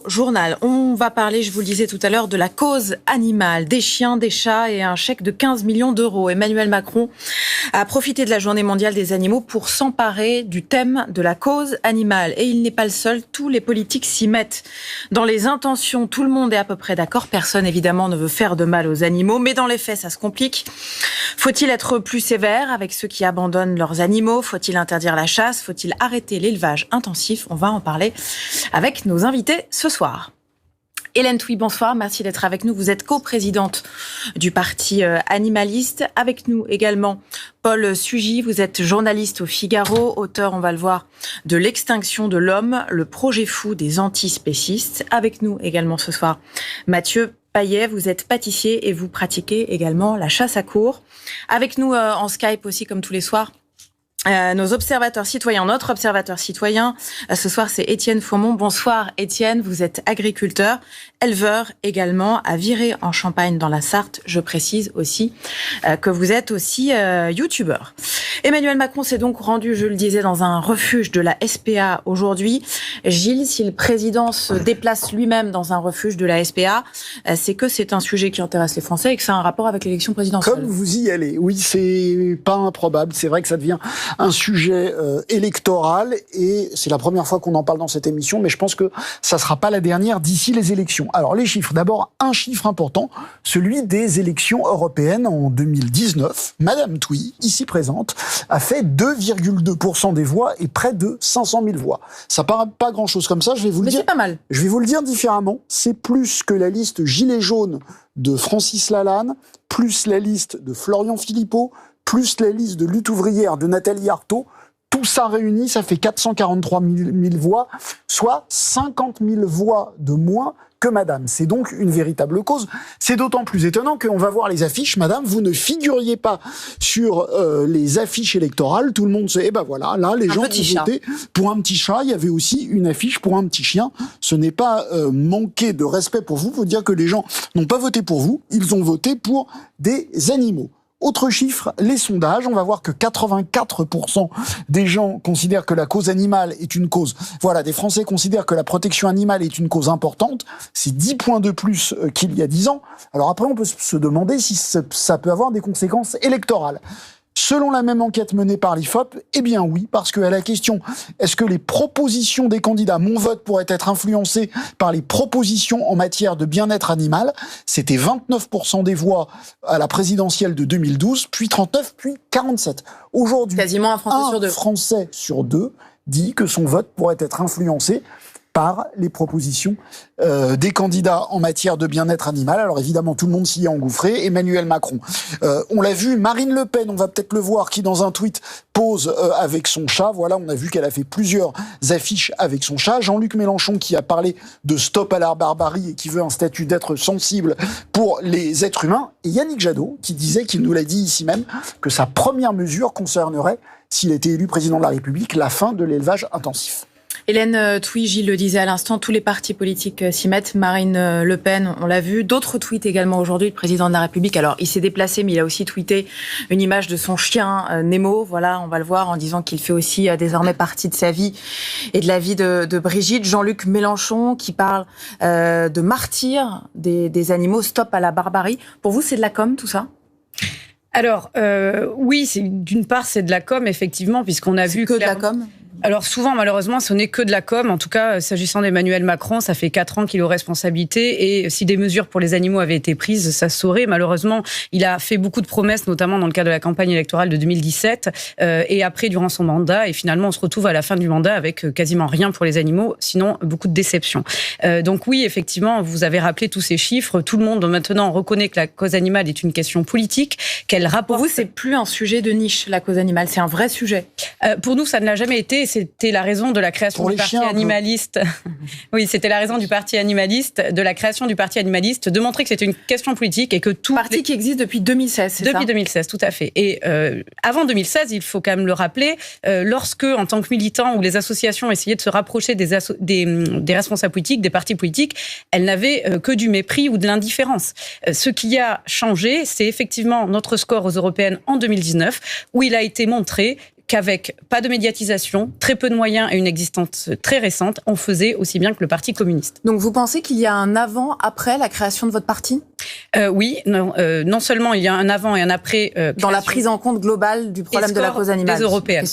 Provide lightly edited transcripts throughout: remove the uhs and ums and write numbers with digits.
Journal, on va parler, je vous le disais tout à l'heure, de la cause animale, des chiens, des chats et un chèque de 15 millions d'euros. Emmanuel Macron a profité de la journée mondiale des animaux pour s'emparer du thème de la cause animale. Et il n'est pas le seul, tous les politiques s'y mettent. Dans les intentions, tout le monde est à peu près d'accord. Personne, évidemment, ne veut faire de mal aux animaux. Mais dans les faits, ça se complique. Faut-il être plus sévère avec ceux qui abandonnent leurs animaux? Faut-il interdire la chasse? Faut-il arrêter l'élevage intensif? On va en parler avec nos invités ce soir. Hélène Touy, bonsoir, merci d'être avec nous. Vous êtes coprésidente du parti animaliste. Avec nous également Paul Sugy, vous êtes journaliste au Figaro, auteur, on va le voir, de L'extinction de l'homme, le projet fou des antispécistes. Avec nous également ce soir Mathieu Payet, vous êtes pâtissier et vous pratiquez également la chasse à courre. Avec nous en Skype aussi, comme tous les soirs, nos observateurs citoyens, notre observateur citoyen, ce soir c'est Étienne Faumont. Bonsoir Étienne, vous êtes agriculteur, éleveur également à Viré en Champagne dans la Sarthe. Je précise aussi que vous êtes aussi youtubeur. Emmanuel Macron s'est donc rendu, je le disais, dans un refuge de la SPA aujourd'hui. Gilles, si le président se déplace lui-même dans un refuge de la SPA, c'est que c'est un sujet qui intéresse les Français et que ça a un rapport avec l'élection présidentielle. Comme vous y allez, oui, c'est pas improbable. C'est vrai que ça devient un sujet électoral et c'est la première fois qu'on en parle dans cette émission, mais je pense que ça sera pas la dernière d'ici les élections. Alors les chiffres, d'abord un chiffre important, celui des élections européennes en 2019. Madame Touy, ici présente, a fait 2,2% des voix et près de 500 000 voix. Ça paraît pas grand-chose comme ça, je vais vous le dire. Mais c'est pas mal. Je vais vous le dire différemment, c'est plus que la liste Gilets jaunes de Francis Lalanne, plus la liste de Florian Philippot, plus la liste de lutte ouvrière de Nathalie Arthaud. Tout ça réuni, ça fait 443 000 voix, soit 50 000 voix de moins que Madame. C'est donc une véritable cause. C'est d'autant plus étonnant qu'on va voir les affiches. Madame, vous ne figuriez pas sur les affiches électorales. Tout le monde sait, ben voilà, là, les gens ont voté pour un petit chat. Il y avait aussi une affiche pour un petit chien. Ce n'est pas manquer de respect pour vous. Faut dire que les gens n'ont pas voté pour vous. Ils ont voté pour des animaux. Autre chiffre, les sondages. On va voir que 84% des gens considèrent que la cause animale est une cause. Voilà, des Français considèrent que la protection animale est une cause importante. C'est 10 points de plus qu'il y a 10 ans. Alors après, on peut se demander si ça peut avoir des conséquences électorales. Selon la même enquête menée par l'IFOP, eh bien oui, parce qu'à la question « Est-ce que les propositions des candidats, mon vote pourrait être influencé par les propositions en matière de bien-être animal ?» C'était 29% des voix à la présidentielle de 2012, puis 39, puis 47. Aujourd'hui, quasiment un Français sur deux dit que son vote pourrait être influencé par les propositions des candidats en matière de bien-être animal. Alors évidemment, tout le monde s'y est engouffré. Emmanuel Macron, on l'a vu, Marine Le Pen, on va peut-être le voir, qui dans un tweet pose avec son chat. Voilà, on a vu qu'elle a fait plusieurs affiches avec son chat. Jean-Luc Mélenchon qui a parlé de stop à la barbarie et qui veut un statut d'être sensible pour les êtres humains. Et Yannick Jadot qui disait, qu'il nous l'a dit ici même, que sa première mesure concernerait, s'il était élu président de la République, la fin de l'élevage intensif. Hélène Touy, Gilles le disait à l'instant, tous les partis politiques s'y mettent. Marine Le Pen, on l'a vu. D'autres tweets également aujourd'hui, le président de la République. Alors, il s'est déplacé, mais il a aussi tweeté une image de son chien Nemo. Voilà, on va le voir en disant qu'il fait aussi désormais partie de sa vie et de la vie de Brigitte. Jean-Luc Mélenchon qui parle de martyrs des animaux. Stop à la barbarie. Pour vous, c'est de la com, tout ça ? Alors, oui, d'une part, c'est de la com, effectivement, puisqu'on a vu que de la com. Alors souvent, malheureusement, ce n'est que de la com. En tout cas, s'agissant d'Emmanuel Macron, ça fait 4 ans qu'il est aux responsabilités. Et si des mesures pour les animaux avaient été prises, ça se saurait. Malheureusement, il a fait beaucoup de promesses, notamment dans le cadre de la campagne électorale de 2017 et après, durant son mandat. Et finalement, on se retrouve à la fin du mandat avec quasiment rien pour les animaux, sinon beaucoup de déceptions. Donc oui, effectivement, vous avez rappelé tous ces chiffres. Tout le monde maintenant reconnaît que la cause animale est une question politique. Qu'elle rapporte... Pour vous, c'est plus un sujet de niche, la cause animale. C'est un vrai sujet. Pour nous, ça ne l'a jamais été. C'était la raison de la création du parti animaliste. Oui, c'était la raison du parti animaliste, de la création du parti animaliste, de montrer que c'était une question politique et que tout... Parti qui existe depuis 2016, c'est ça ? Depuis 2016, tout à fait. Et avant 2016, il faut quand même le rappeler, lorsque, en tant que militant, ou les associations essayaient de se rapprocher des responsables politiques, des partis politiques, elles n'avaient que du mépris ou de l'indifférence. Ce qui a changé, c'est effectivement notre score aux européennes en 2019, où il a été montré qu'avec pas de médiatisation, très peu de moyens et une existence très récente, on faisait aussi bien que le Parti communiste. Donc vous pensez qu'il y a un avant-après la création de votre parti ? Oui, non seulement il y a un avant et un après. Dans la prise en compte globale du problème de la cause animale. Des Européennes.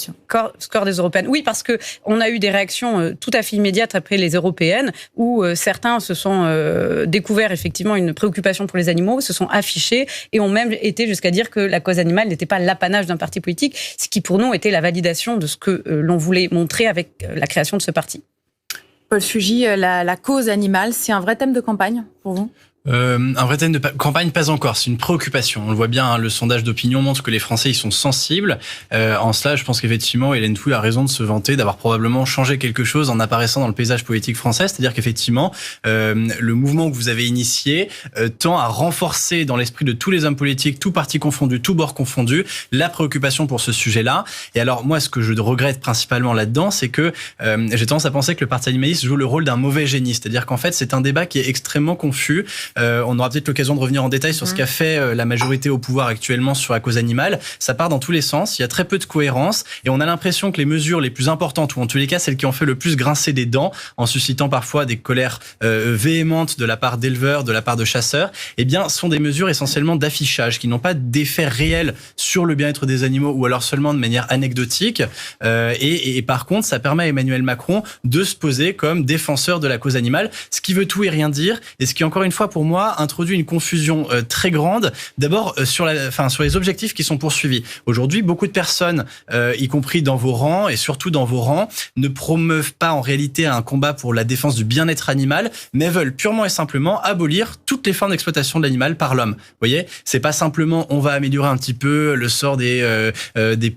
Score des Européennes. Oui, parce que on a eu des réactions tout à fait immédiates après les Européennes, où certains se sont découverts effectivement une préoccupation pour les animaux, se sont affichés et ont même été jusqu'à dire que la cause animale n'était pas l'apanage d'un parti politique, ce qui pour nous était la validation de ce que l'on voulait montrer avec la création de ce parti. Paul Sugy, la cause animale, c'est un vrai thème de campagne pour vous ? Un vrai thème de campagne, pas encore. C'est une préoccupation. On le voit bien, hein, le sondage d'opinion montre que les Français, ils sont sensibles. En cela, je pense qu'effectivement, Hélène Fouille a raison de se vanter d'avoir probablement changé quelque chose en apparaissant dans le paysage politique français. C'est-à-dire qu'effectivement, le mouvement que vous avez initié tend à renforcer dans l'esprit de tous les hommes politiques, tous partis confondus, tous bords confondus, la préoccupation pour ce sujet-là. Et alors, moi, ce que je regrette principalement là-dedans, c'est que j'ai tendance à penser que le parti animaliste joue le rôle d'un mauvais génie. C'est-à-dire qu'en fait, c'est un débat qui est extrêmement confus. On aura peut-être l'occasion de revenir en détail sur ce qu'a fait la majorité au pouvoir actuellement sur la cause animale. Ça part dans tous les sens, il y a très peu de cohérence et on a l'impression que les mesures les plus importantes, ou en tous les cas celles qui ont fait le plus grincer des dents, en suscitant parfois des colères véhémentes de la part d'éleveurs, de la part de chasseurs, eh bien, sont des mesures essentiellement d'affichage qui n'ont pas d'effet réel sur le bien-être des animaux ou alors seulement de manière anecdotique. Et par contre, ça permet à Emmanuel Macron de se poser comme défenseur de la cause animale, ce qui veut tout et rien dire et ce qui, encore une fois, pour moi, introduit une confusion très grande. D'abord sur les objectifs qui sont poursuivis. Aujourd'hui, beaucoup de personnes, y compris dans vos rangs et surtout dans vos rangs, ne promeuvent pas en réalité un combat pour la défense du bien-être animal, mais veulent purement et simplement abolir toutes les formes d'exploitation de l'animal par l'homme. Vous voyez, c'est pas simplement on va améliorer un petit peu le sort des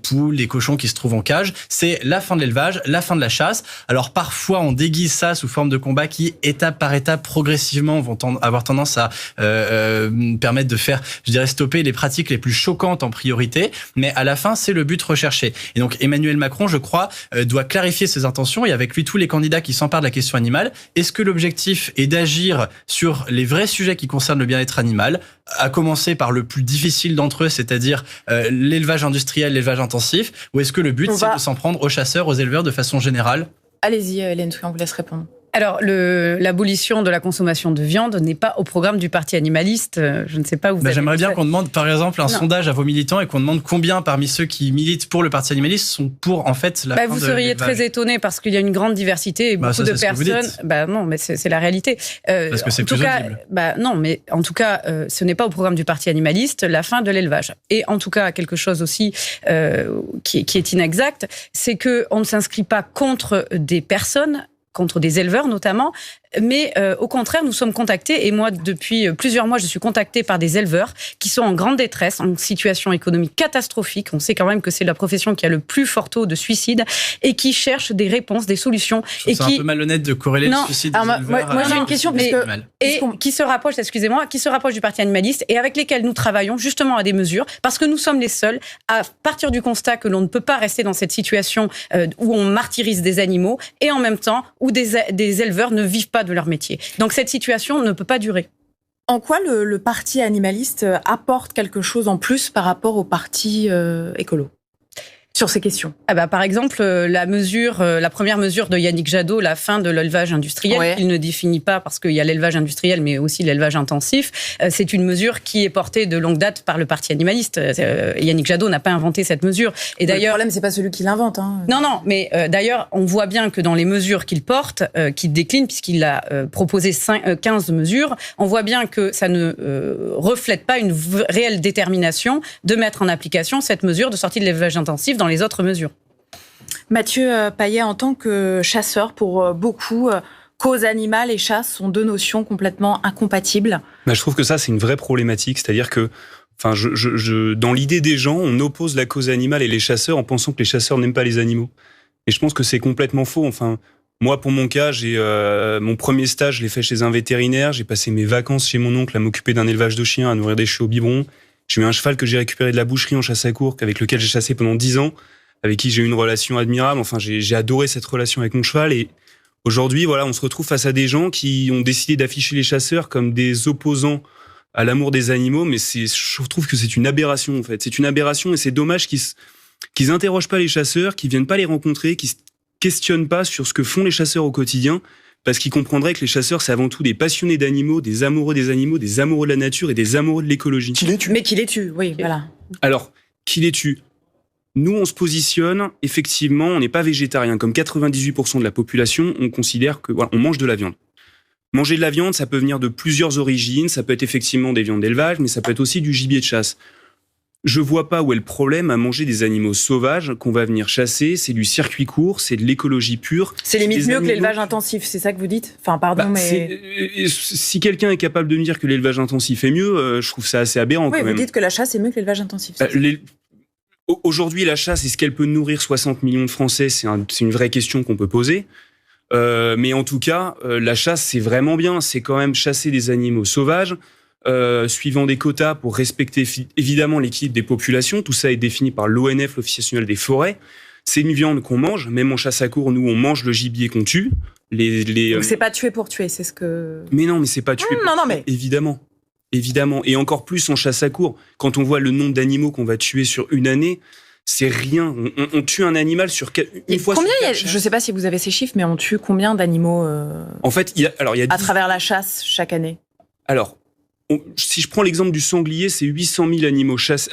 poules, des cochons qui se trouvent en cage. C'est la fin de l'élevage, la fin de la chasse. Alors parfois, on déguise ça sous forme de combat qui, étape par étape, progressivement, vont avoir tendance à permettre de faire, je dirais, stopper les pratiques les plus choquantes en priorité, mais à la fin, c'est le but recherché. Et donc, Emmanuel Macron, je crois, doit clarifier ses intentions et avec lui tous les candidats qui s'emparent de la question animale. Est-ce que l'objectif est d'agir sur les vrais sujets qui concernent le bien-être animal, à commencer par le plus difficile d'entre eux, c'est-à-dire l'élevage industriel, l'élevage intensif, ou est-ce que le but, c'est de s'en prendre aux chasseurs, aux éleveurs de façon générale ? Allez-y, Hélène Fouille, on vous laisse répondre. Alors, l'abolition de la consommation de viande n'est pas au programme du Parti animaliste. Je ne sais pas où vous J'aimerais bien qu'on demande, par exemple, un sondage à vos militants et qu'on demande combien parmi ceux qui militent pour le Parti animaliste sont pour, en fait, la fin de l'élevage. Vous seriez très étonné parce qu'il y a une grande diversité et beaucoup de personnes. Non, mais c'est la réalité. Parce que c'est plus audible. Non, mais en tout cas, ce n'est pas au programme du Parti animaliste la fin de l'élevage. Et en tout cas, quelque chose aussi qui est inexact, c'est que on ne s'inscrit pas contre des personnes, contre des éleveurs notamment, mais au contraire, nous sommes contactés, et moi, depuis plusieurs mois, je suis contactée par des éleveurs qui sont en grande détresse, en situation économique catastrophique. On sait quand même que c'est la profession qui a le plus fort taux de suicide, et qui cherchent des réponses, des solutions. C'est un peu malhonnête de corréler le suicide des éleveurs. Moi j'ai une question, qui se rapproche du Parti animaliste, et avec lesquels nous travaillons justement à des mesures, parce que nous sommes les seuls à partir du constat que l'on ne peut pas rester dans cette situation où on martyrise des animaux, et en même temps où des éleveurs ne vivent pas de leur métier. Donc cette situation ne peut pas durer. En quoi le parti animaliste apporte quelque chose en plus par rapport au parti écolo sur ces questions? Par exemple, la première mesure de Yannick Jadot, la fin de l'élevage industriel, qu'il ne définit pas parce qu'il y a l'élevage industriel, mais aussi l'élevage intensif, c'est une mesure qui est portée de longue date par le parti animaliste. Yannick Jadot n'a pas inventé cette mesure. Et d'ailleurs, le problème, c'est pas celui qui l'invente. Non, mais d'ailleurs, on voit bien que dans les mesures qu'il porte, qu'il décline, puisqu'il a proposé 15 mesures, on voit bien que ça ne reflète pas une réelle détermination de mettre en application cette mesure de sortie de l'élevage intensif dans les autres mesures. Mathieu Payet, en tant que chasseur, pour beaucoup, cause animale et chasse sont deux notions complètement incompatibles. Je trouve que ça, c'est une vraie problématique. C'est-à-dire que, dans l'idée des gens, on oppose la cause animale et les chasseurs en pensant que les chasseurs n'aiment pas les animaux. Et je pense que c'est complètement faux. Moi, pour mon cas, j'ai mon premier stage, je l'ai fait chez un vétérinaire. J'ai passé mes vacances chez mon oncle à m'occuper d'un élevage de chiens, à nourrir des chiots au biberon. J'ai eu un cheval que j'ai récupéré de la boucherie en chasse à courre, avec lequel j'ai chassé pendant 10 ans, avec qui j'ai eu une relation admirable. J'ai adoré cette relation avec mon cheval. Et aujourd'hui, on se retrouve face à des gens qui ont décidé d'afficher les chasseurs comme des opposants à l'amour des animaux. Mais je trouve que c'est une aberration, en fait. C'est une aberration et c'est dommage qu'ils interrogent pas les chasseurs, qu'ils viennent pas les rencontrer, qu'ils se questionnent pas sur ce que font les chasseurs au quotidien, parce qu'ils comprendraient que les chasseurs, c'est avant tout des passionnés d'animaux, des amoureux des animaux, des amoureux de la nature et des amoureux de l'écologie. Qui les tue. Mais qui les tue, oui, voilà. Alors, qui les tue ? Nous, on se positionne, effectivement, on n'est pas végétarien. Comme 98% de la population, on considère que, voilà, on mange de la viande. Manger de la viande, ça peut venir de plusieurs origines. Ça peut être effectivement des viandes d'élevage, mais ça peut être aussi du gibier de chasse. Je vois pas où est le problème à manger des animaux sauvages qu'on va venir chasser. C'est du circuit court, c'est de l'écologie pure. C'est limite mieux que l'élevage intensif, c'est ça que vous dites ? Enfin, pardon, mais... Si quelqu'un est capable de me dire que l'élevage intensif est mieux, je trouve ça assez aberrant, oui, quand même. Vous dites que la chasse est mieux que l'élevage intensif. Aujourd'hui, la chasse, est-ce qu'elle peut nourrir 60 millions de Français ? C'est une vraie question qu'on peut poser. Mais en tout cas, la chasse, c'est vraiment bien. C'est quand même chasser des animaux sauvages, suivant des quotas pour respecter évidemment l'équilibre des populations. Tout ça est défini par l'ONF, l'Office national des forêts. C'est une viande qu'on mange. Même en chasse à courre, nous, on mange le gibier qu'on tue. Donc c'est pas tuer pour tuer, c'est ce que... Mais non, mais c'est pas tuer pour tuer. Mais... Évidemment. Et encore plus en chasse à courre. Quand on voit le nombre d'animaux qu'on va tuer sur une année, c'est rien. On tue un animal sur une fois. Combien je sais pas si vous avez ces chiffres, mais on tue combien d'animaux en fait, il y a à travers la chasse chaque année ? Alors, si je prends l'exemple du sanglier, c'est 800 000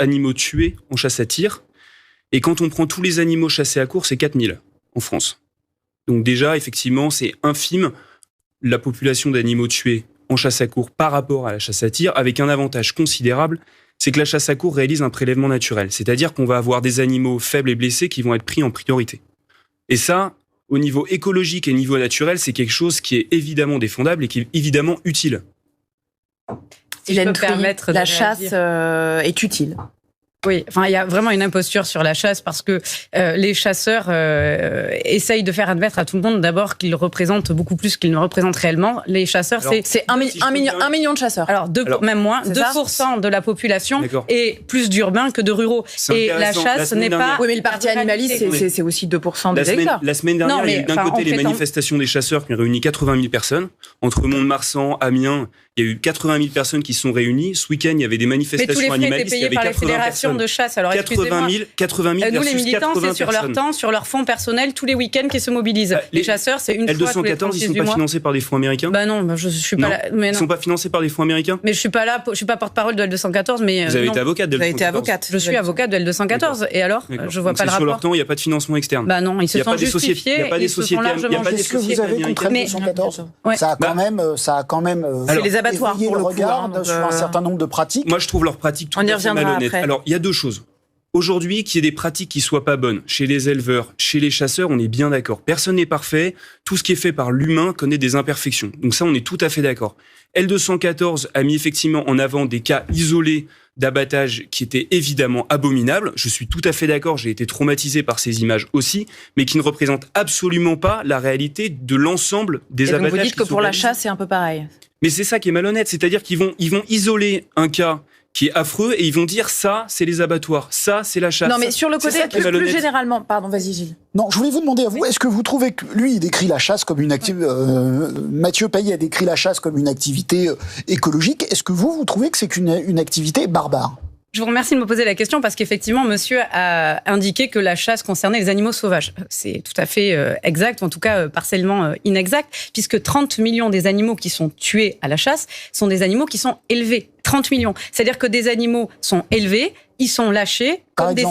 animaux tués en chasse à tir. Et quand on prend tous les animaux chassés à courre, c'est 4 000 en France. Donc déjà, effectivement, c'est infime la population d'animaux tués en chasse à courre par rapport à la chasse à tir, avec un avantage considérable, c'est que la chasse à courre réalise un prélèvement naturel. C'est-à-dire qu'on va avoir des animaux faibles et blessés qui vont être pris en priorité. Et ça, au niveau écologique et au niveau naturel, c'est quelque chose qui est évidemment défendable et qui est évidemment utile. Si je peux me permettre, la chasse est utile. Oui, enfin, il y a vraiment une imposture sur la chasse parce que les chasseurs essayent de faire admettre à tout le monde d'abord qu'ils représentent beaucoup plus qu'ils ne représentent réellement. Les chasseurs, c'est un million de chasseurs. Alors, même moins, 2% de la population est plus d'urbains que de ruraux. Et la chasse n'est pas... Oui, mais le parti animaliste, c'est aussi 2% des hectares. La semaine dernière, il y a eu d'un côté les manifestations des chasseurs qui ont réuni 80 000 personnes. Entre Mont-de-Marsan, Amiens, il y a eu 80 000 personnes qui se sont réunies. Ce week-end, il y avait des manifestations animalistes. Il y avait 80 personnes. De chasse. Alors, 80 000 nous, les militants, c'est sur leur temps, sur leur fonds personnel, tous les week-ends qu'ils se mobilisent. Les chasseurs, c'est une fois tous les 36 L214, ils sont pas financés par des fonds américains ? Bah non, je suis pas là. Ils sont pas financés par des fonds américains ? Mais je suis pas là, je suis pas porte-parole de L214, mais vous avez été avocate de L214. Je suis avocate de L214. Et alors, je vois pas le rapport. Sur leur temps, il y a pas de financement externe. Bah non, ils se sont justifiés. Il y a pas des sociétés. Qu'est-ce que vous avez contre L214 ? Ça a quand même. C'est les abattoirs pour le regard sur un certain nombre de pratiques. Moi, je trouve leurs pratiques tout à fait malhonnêtes. Alors, il y a deux choses. Aujourd'hui, qu'il y ait des pratiques qui soient pas bonnes chez les éleveurs, chez les chasseurs, on est bien d'accord. Personne n'est parfait. Tout ce qui est fait par l'humain connaît des imperfections. Donc ça, on est tout à fait d'accord. L214 a mis effectivement en avant des cas isolés d'abattage qui étaient évidemment abominables. Je suis tout à fait d'accord, j'ai été traumatisé par ces images aussi, mais qui ne représentent absolument pas la réalité de l'ensemble des abattages. Vous dites que pour la chasse, c'est un peu pareil. Mais c'est ça qui est malhonnête, c'est-à-dire qu'ils vont isoler un cas qui est affreux et ils vont dire ça, c'est les abattoirs, ça, c'est la chasse. Non, mais sur le côté, plus généralement, pardon, vas-y Gilles. Non, je voulais vous demander à vous, est-ce que vous trouvez que lui, il décrit la chasse comme une activité, Mathieu Payet a décrit la chasse comme une activité écologique. Est-ce que vous trouvez que c'est une activité barbare ? Je vous remercie de me poser la question parce qu'effectivement, monsieur a indiqué que la chasse concernait les animaux sauvages. C'est tout à fait exact, ou en tout cas partiellement inexact, puisque 30 millions des animaux qui sont tués à la chasse sont des animaux qui sont élevés. 30 millions. C'est-à-dire que des animaux sont élevés, ils sont lâchés comme des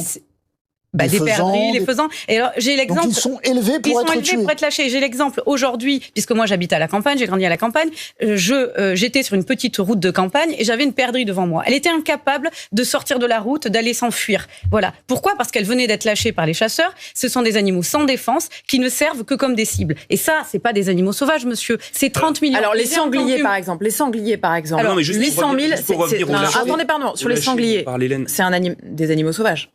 perdrix, les faisans. Et alors, j'ai l'exemple. Donc ils sont élevés pour être tués. Pour être lâchés. J'ai l'exemple aujourd'hui, puisque moi j'habite à la campagne, j'ai grandi à la campagne. J'étais sur une petite route de campagne et j'avais une perdrix devant moi. Elle était incapable de sortir de la route, d'aller s'enfuir. Voilà. Pourquoi ? Parce qu'elle venait d'être lâchée par les chasseurs. Ce sont des animaux sans défense qui ne servent que comme des cibles. Et ça, c'est pas des animaux sauvages, monsieur. C'est 30 millions. Alors les sangliers, par exemple. Alors, non, mais 800 000. Attendez, pardon. Sur les sangliers, c'est des animaux sauvages.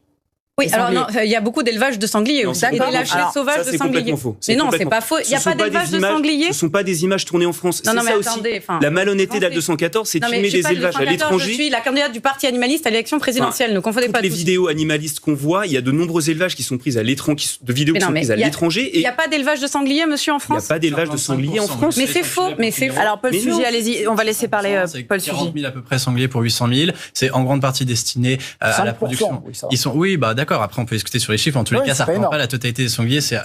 Oui, alors non, il y a beaucoup d'élevage de sangliers aussi. Et des lâchers sauvages de sangliers. Mais non, c'est pas faux. Il n'y a pas d'élevage de sangliers. Ce ne sont pas des images tournées en France. Non, mais ça attendez. La malhonnêteté d'L214, c'est de filmer des élevages à l'étranger. Je suis la candidate du parti animaliste à l'élection présidentielle. Ne confondez pas tout. Les vidéos animalistes qu'on voit, il y a de nombreux élevages qui sont prises à l'étranger, de vidéos qui sont prises à l'étranger. Il n'y a pas d'élevage de sangliers, monsieur, en France. Il n'y a pas d'élevage de sangliers en France. Mais c'est faux. Alors, Paul Sugy, allez-y. On va laisser parler Paul Sugy. 40 000 à peu près sangliers pour 800 000. C'est en grande partie destiné à la production. Ils sont, d'accord. d'accord. Après, on peut discuter sur les chiffres. En tous les cas, ça ne représente pas la totalité des sangliers. C'est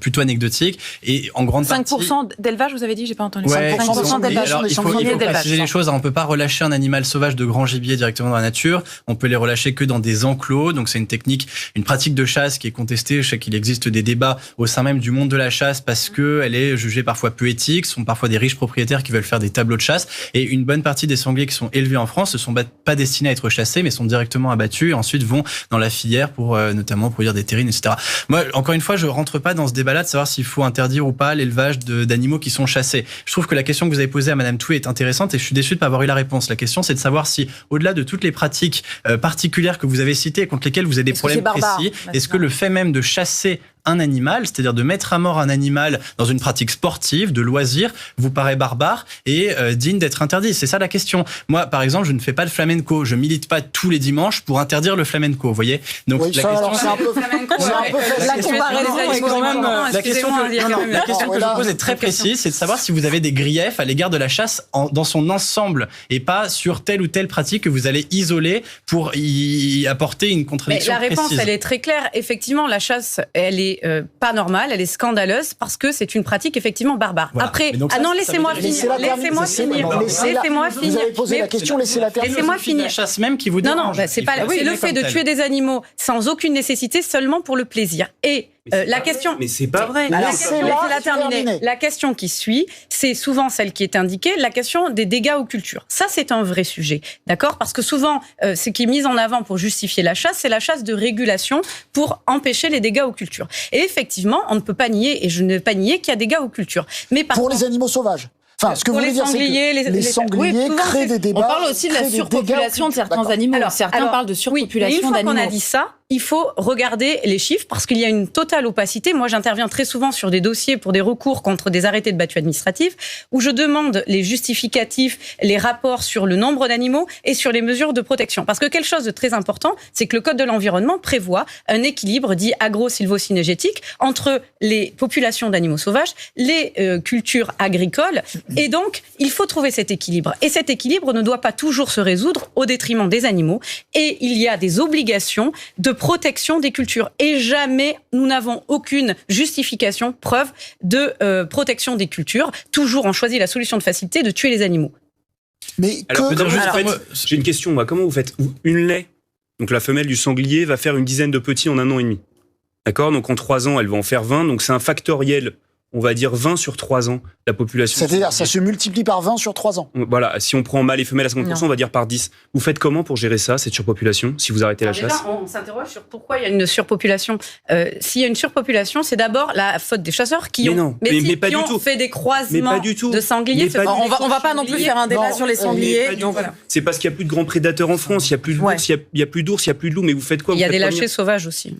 plutôt anecdotique. Et en grande 5% d'élevage, vous avez dit, j'ai pas entendu. Ouais, 5% d'élevage. Alors, il faut préciser les choses. On peut pas relâcher un animal sauvage de grand gibier directement dans la nature. On peut les relâcher que dans des enclos. Donc, c'est une technique, une pratique de chasse qui est contestée. Je sais qu'il existe des débats au sein même du monde de la chasse parce que elle est jugée parfois peu éthique. Ce sont parfois des riches propriétaires qui veulent faire des tableaux de chasse. Et une bonne partie des sangliers qui sont élevés en France ne sont pas destinés à être chassés, mais sont directement abattus et ensuite vont dans la filière pour notamment produire des terrines, etc. Moi, encore une fois, je rentre pas dans ce débat-là de savoir s'il faut interdire ou pas l'élevage d'animaux qui sont chassés. Je trouve que la question que vous avez posée à Madame Toué est intéressante et je suis déçu de pas avoir eu la réponse. La question, c'est de savoir si, au-delà de toutes les pratiques particulières que vous avez citées et contre lesquelles vous avez des problèmes précis, est-ce que le fait même de chasser un animal, c'est-à-dire de mettre à mort un animal dans une pratique sportive, de loisir, vous paraît barbare et digne d'être interdit? C'est ça la question. Moi, par exemple, je ne fais pas de flamenco. Je milite pas tous les dimanches pour interdire le flamenco, vous voyez? Donc, oui, la question, c'est un peu la question que je pose est très précise, c'est de savoir si vous avez des griefs à l'égard de la chasse dans son ensemble et pas sur telle ou telle pratique que vous allez isoler pour y apporter une contradiction précise. La réponse, elle est très claire. Effectivement, la chasse, elle est pas normale, elle est scandaleuse parce que c'est une pratique effectivement barbare. Voilà. Après, laissez-moi finir. Laissez-moi finir. Vous avez posé la question, laissez-la terminer. Laissez-moi finir. La chasse même qui vous dérange. Non, c'est pas. C'est le fait de tuer des animaux sans aucune nécessité, seulement pour le plaisir. Et la question. Mais c'est pas vrai. Laissez-la terminer. La question qui suit, c'est souvent celle qui est indiquée, la question des dégâts aux cultures. Ça, c'est un vrai sujet, d'accord? Parce que souvent, ce qui est mis en avant pour justifier la chasse, c'est la chasse de régulation pour empêcher les dégâts aux cultures. Et effectivement, on ne peut pas nier, et je ne veux pas nier qu'il y a des dégâts aux cultures. Mais par contre, les animaux sauvages. Enfin, ce que vous voulez dire, c'est que les sangliers créent des débats. On parle aussi de la surpopulation de certains animaux. Certains parlent de surpopulation d'animaux. Une fois qu'on a dit ça, il faut regarder les chiffres parce qu'il y a une totale opacité. Moi, j'interviens très souvent sur des dossiers pour des recours contre des arrêtés de battue administratifs où je demande les justificatifs, les rapports sur le nombre d'animaux et sur les mesures de protection. Parce que quelque chose de très important, c'est que le Code de l'environnement prévoit un équilibre dit agro-sylvo-cynégétique entre les populations d'animaux sauvages, les cultures agricoles. Et donc, il faut trouver cet équilibre. Et cet équilibre ne doit pas toujours se résoudre au détriment des animaux. Et il y a des obligations de protection des cultures. Et jamais nous n'avons aucune justification, preuve de protection des cultures. Toujours on choisit la solution de facilité de tuer les animaux. Mais j'ai une question. Comment vous faites une laie? Donc la femelle du sanglier va faire une dizaine de petits en 1 an et demi. D'accord? Donc en 3 ans, elle va en faire 20. Donc c'est un factoriel, on va dire 20 sur 3 ans, la population. C'est-à-dire, ça se multiplie par 20 sur 3 ans. Voilà, si on prend mâles et femelles à 50%, on va dire par 10. Vous faites comment pour gérer ça, cette surpopulation, si vous arrêtez la chasse? Déjà, on s'interroge sur pourquoi il y a une surpopulation. S'il y a une surpopulation, c'est d'abord la faute des chasseurs qui ont fait des croisements de sangliers. On va pas non plus faire un débat sur les sangliers. C'est parce qu'il n'y a plus de grands prédateurs en France, il n'y a plus d'ours, il n'y a plus d'ours, il n'y a plus de loups, mais vous faites quoi? Il y a des lâchers sauvages aussi.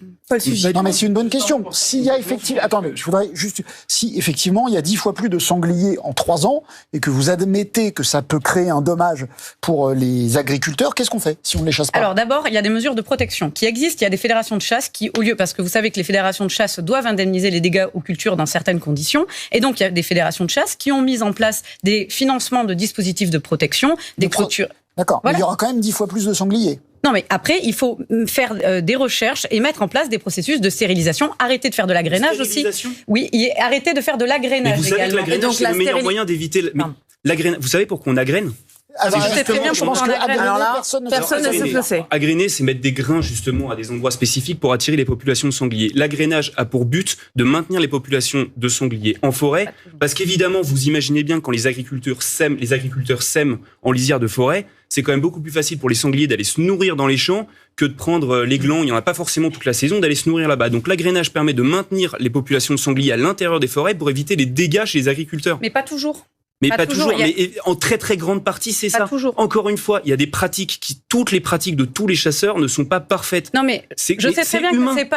Non, mais c'est une bonne question. S'il y a effectivement... Attendez, je voudrais juste... Si effectivement, il y a 10 fois plus de sangliers en 3 ans et que vous admettez que ça peut créer un dommage pour les agriculteurs, qu'est-ce qu'on fait si on ne les chasse pas? Alors d'abord, il y a des mesures de protection qui existent. Il y a des fédérations de chasse qui, parce que vous savez que les fédérations de chasse doivent indemniser les dégâts aux cultures dans certaines conditions. Et donc, il y a des fédérations de chasse qui ont mis en place des financements de dispositifs de protection, des clôtures. D'accord. Voilà. Mais il y aura quand même 10 fois plus de sangliers. Non, mais après, il faut faire des recherches et mettre en place des processus de stérilisation. Arrêter de faire de l'agrainage aussi. Oui, et arrêter de faire de l'agrainage également. Vous savez que l'agrainage, c'est le meilleur moyen d'éviter... Vous savez pourquoi on agrène? C'est très bien, je pense que personne ne sait ce que Agréner, c'est mettre des grains justement à des endroits spécifiques pour attirer les populations de sangliers. L'agrainage a pour but de maintenir les populations de sangliers en forêt, parce qu'évidemment, vous imaginez bien que quand les agriculteurs sèment en lisière de forêt, c'est quand même beaucoup plus facile pour les sangliers d'aller se nourrir dans les champs que de prendre les glands, il n'y en a pas forcément toute la saison, d'aller se nourrir là-bas. Donc l'agrainage permet de maintenir les populations de sangliers à l'intérieur des forêts pour éviter les dégâts chez les agriculteurs. Mais pas toujours. Mais pas toujours, mais en très très grande partie, c'est ça. Toujours. Encore une fois, il y a des pratiques toutes les pratiques de tous les chasseurs ne sont pas parfaites. Non mais je sais très bien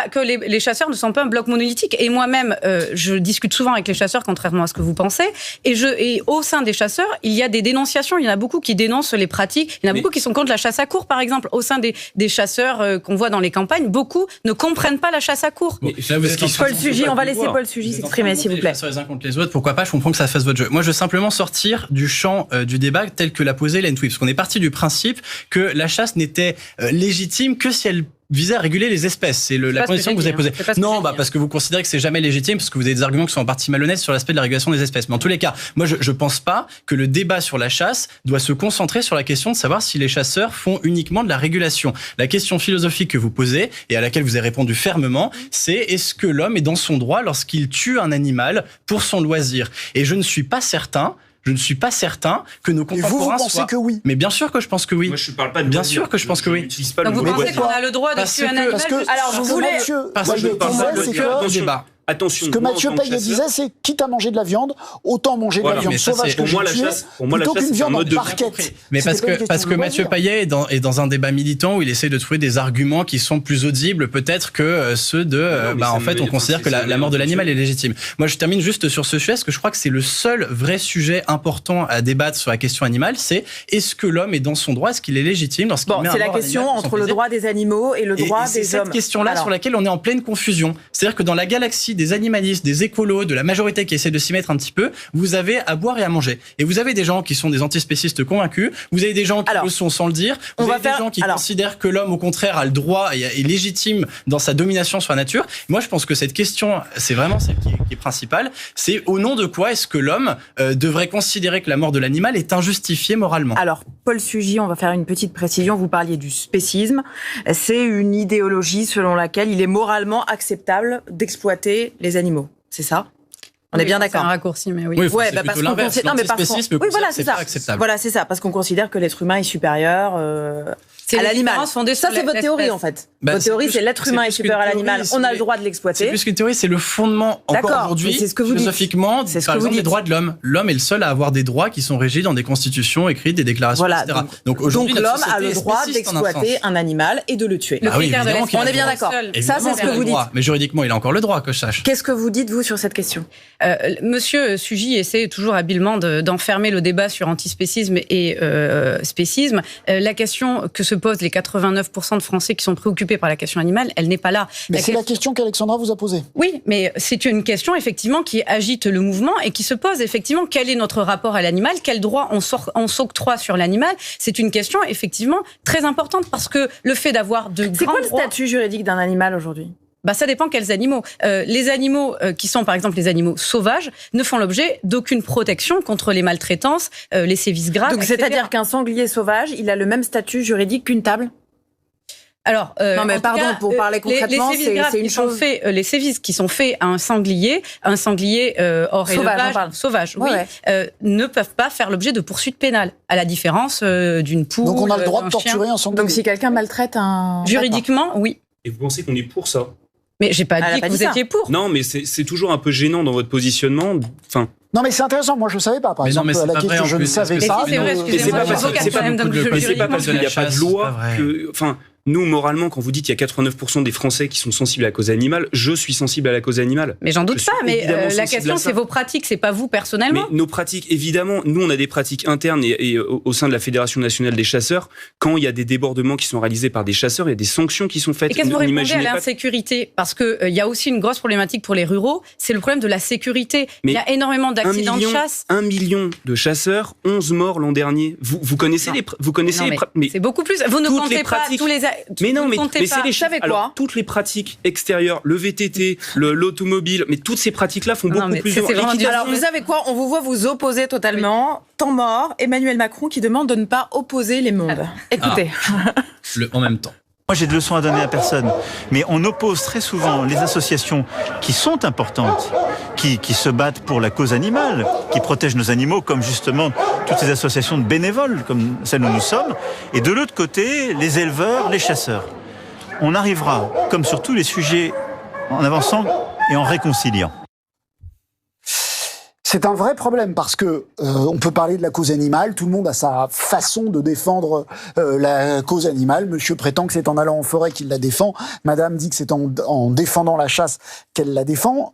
que les chasseurs ne sont pas un bloc monolithique. Et moi-même, je discute souvent avec les chasseurs, contrairement à ce que vous pensez. Et au sein des chasseurs, il y a des dénonciations. Il y en a beaucoup qui dénoncent les pratiques. Il y en a beaucoup qui sont contre la chasse à courre, par exemple. Au sein des chasseurs qu'on voit dans les campagnes, beaucoup ne comprennent pas la chasse à courre. Paul Sugy, on va laisser Paul Sugy s'exprimer, s'il vous plaît. Les chasseurs les uns contre les autres, pourquoi pas? Je comprends que ça fasse votre jeu. Moi, je veux simplement sortir du champ du débat tel que l'a posé Hélène Toué, parce qu'on est parti du principe que la chasse n'était légitime que si elle visait à réguler les espèces. C'est la condition que vous avez posée. Non, parce que vous considérez que c'est jamais légitime, parce que vous avez des arguments qui sont en partie malhonnêtes sur l'aspect de la régulation des espèces. Mais en tous les cas, moi, je pense pas que le débat sur la chasse doit se concentrer sur la question de savoir si les chasseurs font uniquement de la régulation. La question philosophique que vous posez, et à laquelle vous avez répondu fermement, c'est est-ce que l'homme est dans son droit lorsqu'il tue un animal pour son loisir? Et je ne suis pas certain que nos contemporains pensez que oui? Mais bien sûr que je pense que oui. Moi, je parle pas de bien sûr que je pense que oui. Donc vous pensez qu'on a le droit de tuer un animal? Alors vous voulez... Parce que je parle pas de cœur du débat. Attention, ce que Mathieu Payet disait, c'est quitte à manger de la viande, autant manger de la viande sauvage que j'ai tuée, plutôt qu'une viande en barquette. Mais parce que Mathieu Payet est dans un débat militant où il essaie de trouver des arguments qui sont plus audibles peut-être que ceux de en fait on considère que la mort de l'animal est légitime. Moi je termine juste sur ce sujet parce que je crois que c'est le seul vrai sujet important à débattre sur la question animale, c'est est-ce que l'homme est dans son droit, est-ce qu'il est légitime lorsqu'il met un c'est la question entre le droit des animaux et le droit des hommes. C'est cette question-là sur laquelle on est en pleine confusion. C'est-à-dire que dans la galaxie des animalistes, des écolos, de la majorité qui essaie de s'y mettre un petit peu, vous avez à boire et à manger. Et vous avez des gens qui sont des antispécistes convaincus, vous avez des gens qui le sont sans le dire, vous avez des gens qui considèrent que l'homme, au contraire, a le droit et est légitime dans sa domination sur la nature. Moi, je pense que cette question, c'est vraiment celle qui est principale, c'est au nom de quoi est-ce que l'homme devrait considérer que la mort de l'animal est injustifiée moralement? Alors, Paul Sugy, on va faire une petite précision, vous parliez du spécisme, c'est une idéologie selon laquelle il est moralement acceptable d'exploiter les animaux. C'est ça? On est bien d'accord. C'est un raccourci, mais oui. Oui, c'est plutôt l'inverse. L'antispécisme, c'est ça. acceptable. Voilà, c'est ça, parce qu'on considère que l'être humain est supérieur à l'animal. Ça, c'est votre théorie, en fait. Votre théorie, c'est l'être humain est supérieur à l'animal. On a le droit de l'exploiter. C'est plus qu'une théorie, c'est le fondement encore aujourd'hui, philosophiquement, par exemple, des droits de l'homme. L'homme est le seul à avoir des droits qui sont régis dans des constitutions écrites, des déclarations, etc. Donc l'homme a le droit d'exploiter un animal et de le tuer. On est bien d'accord. Ça, c'est ce que vous dites. Mais juridiquement, il a encore le droit, que je sache. Qu'est-ce que vous dites, vous, sur cette question? Monsieur Sugy essaie toujours habilement d'enfermer le débat sur antispécisme et spécisme. La question que se posent les 89% de Français qui sont préoccupés par la question animale, elle n'est pas là. Mais c'est la question qu'Alexandra vous a posée. Oui, mais c'est une question effectivement qui agite le mouvement et qui se pose effectivement quel est notre rapport à l'animal, quel droit on s'octroie sur l'animal. C'est une question effectivement très importante parce que le fait d'avoir de grands droits... C'est quoi le statut juridique d'un animal aujourd'hui? Ça dépend quels animaux. Les animaux qui sont par exemple les animaux sauvages ne font l'objet d'aucune protection contre les maltraitances, les sévices graves. Donc c'est-à-dire qu'un sanglier sauvage, il a un même statut juridique qu'une table? Alors, non mais pardon, pour parler concrètement, c'est une chose. Les sévices qui sont faits à un sanglier hors élevage, sauvage, oui, ne peuvent pas faire l'objet de poursuites pénales, à la différence d'une poule. Donc on a le droit de torturer un sanglier. Donc si quelqu'un maltraite un... Juridiquement, oui. Et vous pensez qu'on est pour ça? Mais j'ai pas dit que vous étiez pour. Non, mais c'est toujours un peu gênant dans votre positionnement. Enfin. Non, mais c'est intéressant. Moi, je savais pas. Par exemple, la question, je ne savais pas. C'est vrai, excusez-moi. C'est pas parce qu'il n'y a pas de loi que. Enfin, nous, moralement, quand vous dites qu'il y a 89% des Français qui sont sensibles à la cause animale, je suis sensible à la cause animale. Mais j'en doute pas, mais la question, c'est vos pratiques, c'est pas vous personnellement. Mais nos pratiques, évidemment, nous, on a des pratiques internes et au sein de la Fédération nationale des chasseurs, quand il y a des débordements qui sont réalisés par des chasseurs, il y a des sanctions qui sont faites. Et qu'est-ce que vous répondez à l'insécurité? Parce que il y a aussi une grosse problématique pour les ruraux, c'est le problème de la sécurité. Mais il y a énormément d'accidents de chasse. 1 million de chasseurs, 11 morts l'an dernier. Vous connaissez mais c'est beaucoup plus. Vous ne comptez pas tous les... Mais non, mais c'est les chiffres. Alors, toutes les pratiques extérieures, le VTT, l'automobile, mais toutes ces pratiques-là font beaucoup plus de... Alors, vous savez quoi? On vous voit vous opposer totalement. Oui. Temps mort, Emmanuel Macron qui demande de ne pas opposer les mondes. Écoutez. En même temps. Moi, j'ai de leçons à donner à personne. Mais on oppose très souvent les associations qui sont importantes, qui se battent pour la cause animale, qui protègent nos animaux, comme justement toutes ces associations de bénévoles, comme celles où nous sommes. Et de l'autre côté, les éleveurs, les chasseurs. On arrivera, comme sur tous les sujets, en avançant et en réconciliant. C'est un vrai problème parce que on peut parler de la cause animale, tout le monde a sa façon de défendre la cause animale. Monsieur prétend que c'est en allant en forêt qu'il la défend. Madame dit que c'est en défendant la chasse qu'elle la défend.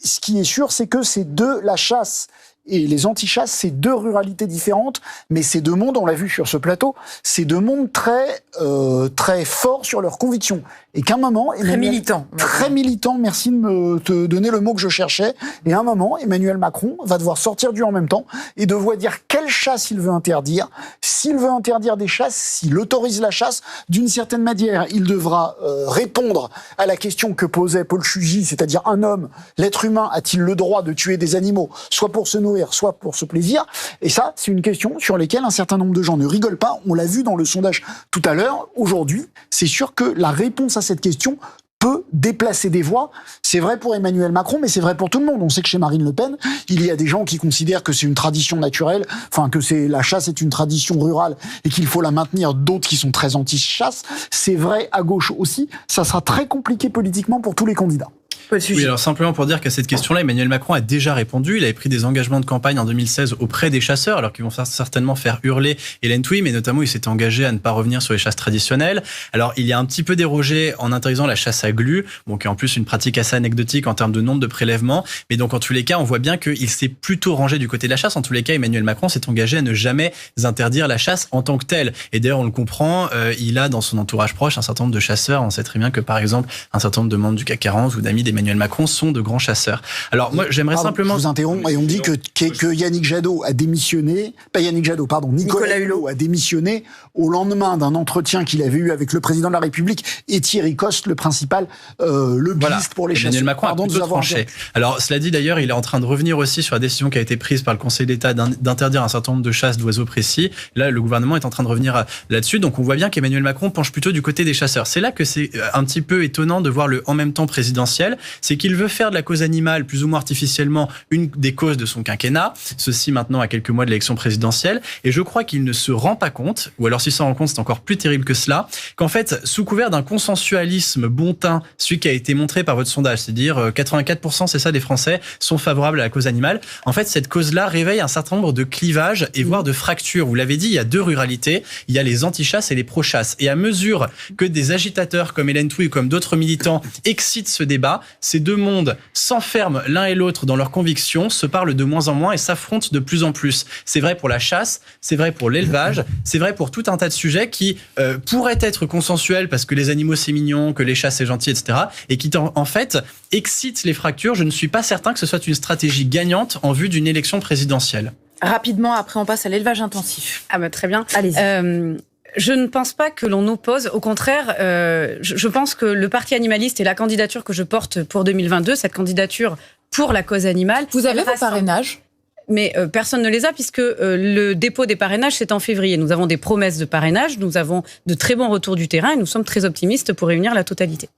Ce qui est sûr, c'est que c'est de la chasse et les anti-chasse, c'est deux ruralités différentes, mais c'est deux mondes, on l'a vu sur ce plateau, c'est deux mondes très forts sur leurs convictions. Et qu'à un moment... Très militant. Très militant, merci de me te donner le mot que je cherchais. Et à un moment, Emmanuel Macron va devoir sortir du en même temps et devoir dire quelle chasse il veut interdire. S'il veut interdire des chasses, s'il autorise la chasse, d'une certaine manière, il devra répondre à la question que posait Paul Chugui, c'est-à-dire un homme, l'être humain, a-t-il le droit de tuer des animaux, soit pour se nourrir, soit pour se plaisir? Et ça, c'est une question sur laquelle un certain nombre de gens ne rigolent pas. On l'a vu dans le sondage tout à l'heure. Aujourd'hui, c'est sûr que la réponse à cette question peut déplacer des voix. C'est vrai pour Emmanuel Macron, mais c'est vrai pour tout le monde. On sait que chez Marine Le Pen, il y a des gens qui considèrent que c'est une tradition naturelle, enfin que la chasse est une tradition rurale et qu'il faut la maintenir, d'autres qui sont très anti-chasse. C'est vrai à gauche aussi. Ça sera très compliqué politiquement pour tous les candidats. Oui, alors simplement pour dire qu'à cette question-là, Emmanuel Macron a déjà répondu. Il avait pris des engagements de campagne en 2016 auprès des chasseurs, alors qu'ils vont certainement faire hurler Hélène Touy, mais notamment il s'était engagé à ne pas revenir sur les chasses traditionnelles. Alors il y a un petit peu dérogé en interdisant la chasse à glu, bon, qui est en plus une pratique assez anecdotique en termes de nombre de prélèvements. Mais donc en tous les cas, on voit bien qu'il s'est plutôt rangé du côté de la chasse. En tous les cas, Emmanuel Macron s'est engagé à ne jamais interdire la chasse en tant que telle. Et d'ailleurs, on le comprend, il a dans son entourage proche un certain nombre de chasseurs. On sait très bien que par exemple, un certain nombre de membres du CAC 40 ou d'amis d'Emmanuel Macron sont de grands chasseurs. Alors moi, j'aimerais simplement... Je vous interromps, et on dit que Yannick Jadot a démissionné, pas Yannick Jadot, pardon, Nicolas Hulot a démissionné au lendemain d'un entretien qu'il avait eu avec le président de la République et Thierry Coste, le principal lobbyiste pour les chasseurs. Emmanuel Macron a plutôt tranché. Alors cela dit d'ailleurs, il est en train de revenir aussi sur la décision qui a été prise par le Conseil d'État d'interdire un certain nombre de chasses d'oiseaux précis. Là, le gouvernement est en train de revenir là-dessus, donc on voit bien qu'Emmanuel Macron penche plutôt du côté des chasseurs. C'est là que c'est un petit peu étonnant de voir le en même temps présidentiel, c'est qu'il veut faire de la cause animale plus ou moins artificiellement une des causes de son quinquennat, ceci maintenant à quelques mois de l'élection présidentielle, et je crois qu'il ne se rend pas compte, ou alors s'il s'en rend compte c'est encore plus terrible que cela, qu'en fait sous couvert d'un consensualisme bon teint, celui qui a été montré par votre sondage, c'est-à-dire 84% c'est ça des Français sont favorables à la cause animale, en fait cette cause-là réveille un certain nombre de clivages et voire de fractures. Vous l'avez dit, il y a deux ruralités, il y a les anti-chasses et les pro-chasses, et à mesure que des agitateurs comme Hélène Touy ou comme d'autres militants excitent ce débat, ces deux mondes s'enferment l'un et l'autre dans leurs convictions, se parlent de moins en moins et s'affrontent de plus en plus. C'est vrai pour la chasse, c'est vrai pour l'élevage, c'est vrai pour tout un tas de sujets qui pourraient être consensuels parce que les animaux c'est mignon, que les chats c'est gentil, etc. et qui en fait excitent les fractures. Je ne suis pas certain que ce soit une stratégie gagnante en vue d'une élection présidentielle. Rapidement, après on passe à l'élevage intensif. Ah bah très bien. Allez-y. Je ne pense pas que l'on oppose. Au contraire, je pense que le parti animaliste et la candidature que je porte pour 2022, cette candidature pour la cause animale... Vous avez vos parrainages ? Mais personne ne les a puisque le dépôt des parrainages, c'est en février. Nous avons des promesses de parrainage, nous avons de très bons retours du terrain et nous sommes très optimistes pour réunir la totalité.